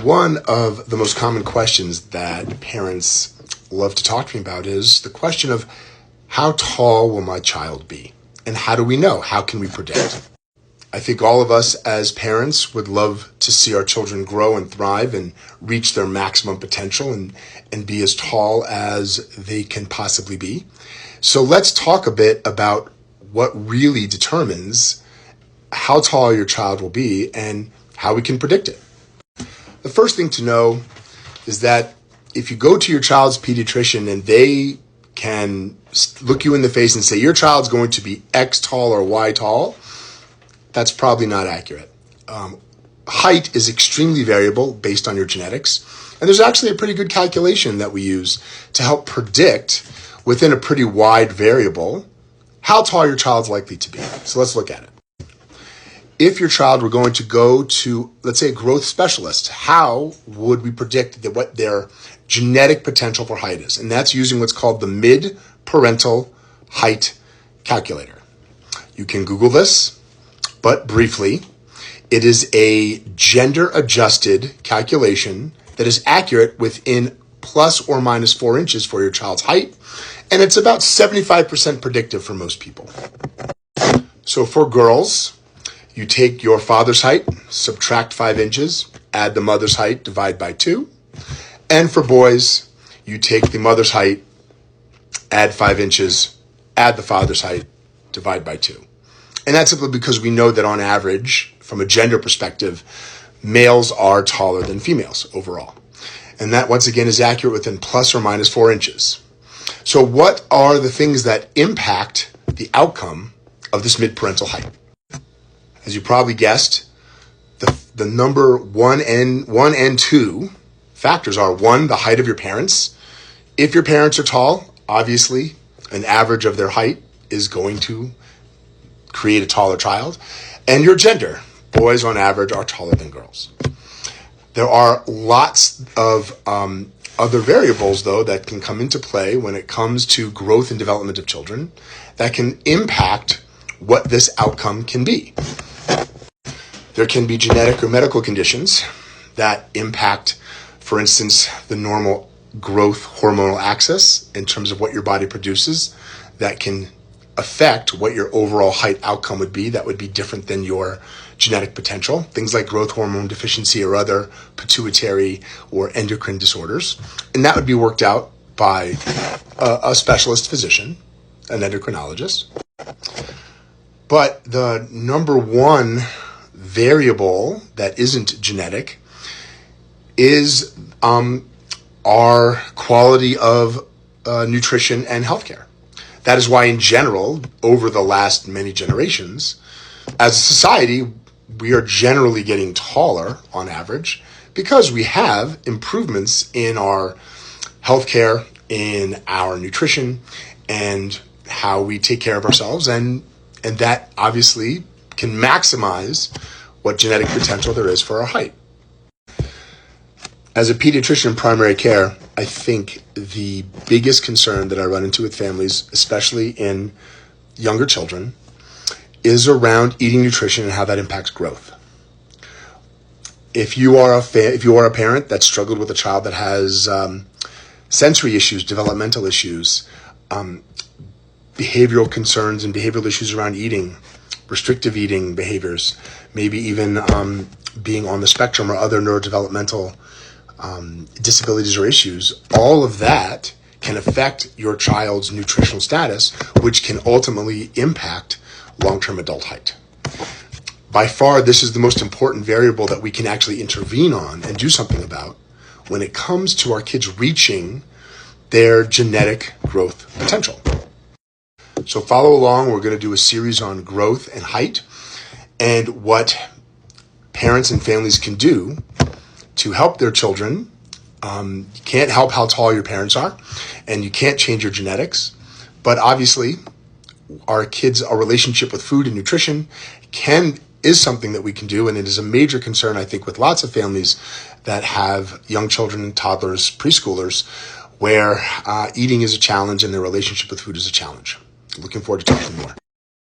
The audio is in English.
One of the most common questions that parents love to talk to me about is the question of how tall will my child be? And how do we know? How can we predict? I think all of us as parents would love to see our children grow and thrive and reach their maximum potential and be as tall as they can possibly be. So let's talk a bit about what really determines how tall your child will be and how we can predict it. The first thing to know is that if you go to your child's pediatrician and they can look you in the face and say your child's going to be X tall or Y tall, that's probably not accurate. Height is extremely variable based on your genetics, and there's actually a pretty good calculation that we use to help predict within a pretty wide variable how tall your child's likely to be. So let's look at it. If your child were going to go to, let's say, a growth specialist, how would we predict what their genetic potential for height is? And that's using what's called the mid-parental height calculator. You can Google this, but briefly, it is a gender-adjusted calculation that is accurate within plus or minus 4 inches for your child's height, and it's about 75% predictive for most people. So for girls, you take your father's height, subtract 5 inches, add the mother's height, divide by 2. And for boys, you take the mother's height, add 5 inches, add the father's height, divide by 2. And that's simply because we know that on average, from a gender perspective, males are taller than females overall. And that, once again, is accurate within plus or minus 4 inches. So what are the things that impact the outcome of this mid-parental height? As you probably guessed, the number one and two factors are, one, the height of your parents. If your parents are tall, obviously, an average of their height is going to create a taller child. And your gender. Boys, on average, are taller than girls. There are lots of other variables, though, that can come into play when it comes to growth and development of children that can impact what this outcome can be. There can be genetic or medical conditions that impact, for instance, the normal growth hormonal axis in terms of what your body produces that can affect what your overall height outcome would be. That would be different than your genetic potential. Things like growth hormone deficiency or other pituitary or endocrine disorders. And that would be worked out by a specialist physician, an endocrinologist. But the number one variable that isn't genetic is our quality of nutrition and healthcare. That is why, in general, over the last many generations, as a society, we are generally getting taller on average because we have improvements in our healthcare, in our nutrition, and how we take care of ourselves, and that obviously can maximize what genetic potential there is for our height. As a pediatrician in primary care, I think the biggest concern that I run into with families, especially in younger children, is around eating nutrition and how that impacts growth. If you are a parent that struggled with a child that has sensory issues, developmental issues, behavioral concerns and behavioral issues around eating, restrictive eating behaviors, maybe even being on the spectrum or other neurodevelopmental disabilities or issues, all of that can affect your child's nutritional status, which can ultimately impact long-term adult height. By far, this is the most important variable that we can actually intervene on and do something about when it comes to our kids reaching their genetic growth potential. So follow along. We're going to do a series on growth and height and what parents and families can do to help their children. You can't help how tall your parents are, and you can't change your genetics. But obviously, our relationship with food and nutrition is something that we can do, and it is a major concern, I think, with lots of families that have young children, toddlers, preschoolers, where eating is a challenge and their relationship with food is a challenge. Looking forward to talking more.